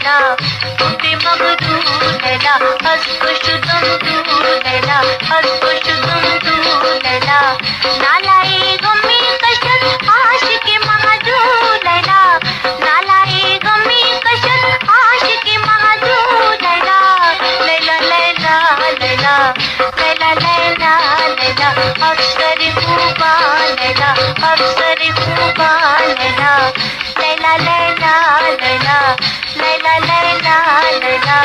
लैला तुके मगरू लैला हस्कुशुदम तू लैला हस्कुशुदम तू लैला नालाई गमी कशन आशिक महाजू लैला नालाई गमी कशन आशिक महाजू लैला लैला लैला लैला लैला लैला लैला अफसर खूबा लैला अफसर खूबा लैला लैला लैला लैला लैला लैला लैला